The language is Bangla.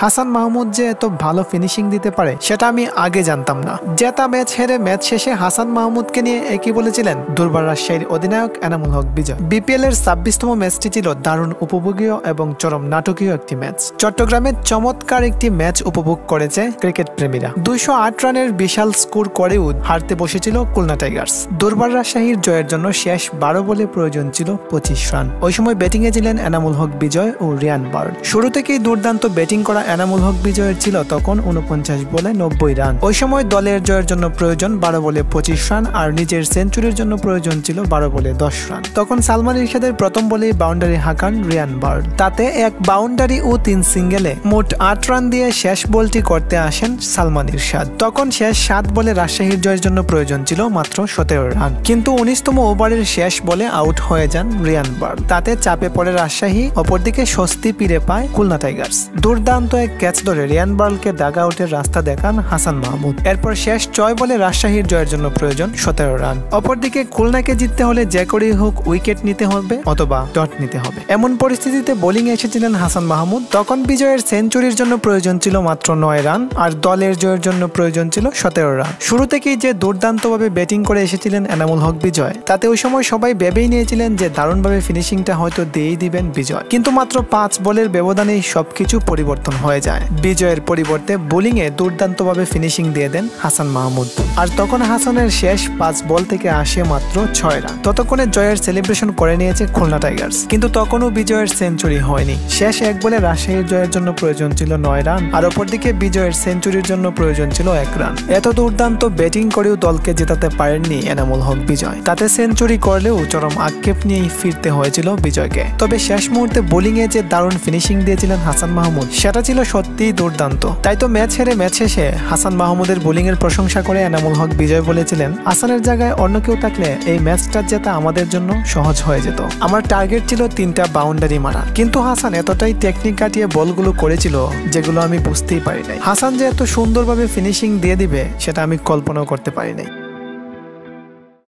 হাসান মাহমুদ যে এত ভালো ফিনিশিং দিতে পারে সেটা আমি আগে জানতাম না। জেতা ম্যাচ হেরে ম্যাচ শেষে হাসান মাহমুদকে নিয়ে একই বলেছিলেন দুর্বার রাজশাহীর অধিনায়ক এনামুল হক বিজয়। বিপিএল এর 26তম ম্যাচটি ছিল দারুণ উপভোগীয় এবং চরম নাটকীয় একটি ম্যাচ। চট্টগ্রামে চমৎকার একটি ম্যাচ উপভোগ করেছে ক্রিকেট প্রেমীরা। 208 রানের বিশাল স্কোর করেও হারতে বসেছিল খুলনা টাইগার্স। দুর্বার রাজশাহীর জয়ের জন্য শেষ 12 বলে প্রয়োজন ছিল 25 রান। ওই সময় ব্যাটিংয়ে ছিলেন এনামুল হক বিজয় ও রিয়ান বার্ড। শুরু থেকেই দুর্দান্ত ব্যাটিং করা এনামুল হক বিজয়ের ছিল তখন 49 বলে 90 রান। ওই সময় দলের জয়ের জন্য প্রয়োজন 12 বলে 25 রান আর নিজের সেঞ্চুরির জন্য প্রয়োজন ছিল 12 বলে 10 রান। তখন সালমান ইরশাদের প্রথম বলেই বাউন্ডারি হাঁকান রিয়ান বার্ড। তাতে এক বাউন্ডারি ও 3 সিঙ্গেলে মোট 8 রান দিয়ে শেষ বলটি করতে আসেন সালমান ইরশাদ। তখন শেষ 7 বলে রাজশাহীর জয়ের জন্য প্রয়োজন ছিল মাত্র 17 রান, কিন্তু 19তম ওভারের শেষ বলে আউট হয়ে যান রিয়ান বার্ড। তাতে চাপে পড়ে রাজশাহী, অপরদিকে স্বস্তি ফিরে পায় খুলনা টাইগার্স। দুর্দান্ত এক ক্যাচ ধরে রিয়ান বার্ডকে ডাগ আউটের রাস্তা দেখান হাসান মাহমুদ। এরপর শেষ 6 বলে রাজশাহীর জয়ের জন্য প্রয়োজন 17 রান। অপরদিকে খুলনাকে জিততে হলে যে করেই হোক উইকেট নিতে হবে অথবা ডট নিতে হবে। এমন পরিস্থিতিতে বোলিং এসেছিলেন হাসান মাহমুদ। তখন বিজয়ের সেঞ্চুরির জন্য প্রয়োজন ছিল মাত্র 9 রান আর দলের জয়ের জন্য প্রয়োজন ছিল 17 রান। শুরু থেকেই যে দুর্দান্তভাবে ব্যাটিং করে এসেছিলেন এনামুল হক বিজয়, তাতে ওই সময় সবাই ভেবেই নিয়েছিলেন যে দারুণভাবে ফিনিশিংটা হয়তো দিয়েই দিবেন বিজয়। কিন্তু মাত্র 5 বলের ব্যবধানেই সবকিছু পরিবর্তন হয়ে যায়। বিজয়ের পরিবর্তে বোলিংয়ে দুর্দান্তভাবে ফিনিশিং দিয়ে দেন হাসান মাহমুদ। আর তখন হাসানের শেষ 5 বল থেকে আসে মাত্র 6 রান। ততক্ষণে জয়ের সেলিব্রেশন করে নিয়েছে খুলনা টাইগার্স, কিন্তু তখনও বিজয়ের সেঞ্চুরি হয়নি। শেষ 1 বলে রাজশাহীর জয়ের জন্য প্রয়োজন ছিল 9 রান আর অপরদিকে বিজয়ের সেঞ্চুরির জন্য প্রয়োজন ছিল 1 রান। এত দুর্দান্ত ব্যাটিং করেও দলকে জেতাতে পারেননি এনামুল হক বিজয়। তাতে সেঞ্চুরি করলেও চরম আক্ষেপ নিয়েই ফিরতে হয়েছিল বিজয়কে। তবে শেষ মুহূর্তে বোলিংয়ে যে দারুণ ফিনিশিং দিয়েছিলেন হাসান মাহমুদ, সেটা ছিল সত্যিই দুর্দান্ত। তাই তো ম্যাচ হেরে ম্যাচ শেষে হাসান মাহমুদের বোলিং এর প্রশংসা করে এনামুল হক বিজয় বলেছিলেন, হাসানের জায়গায় অন্য কেউ থাকলে এই ম্যাচটা জেতা আমাদের জন্য সহজ হয়ে যেত। আমার টার্গেট ছিল 3টা বাউন্ডারি মারা, কিন্তু হাসান এতটাই টেকনিক কাটিয়ে বলগুলো করেছিল যেগুলো আমি বুঝতেই পারি নাই। হাসান যে এত সুন্দরভাবে ফিনিশিং দিয়ে দিবে সেটা আমি কল্পনাও করতে পারি নাই।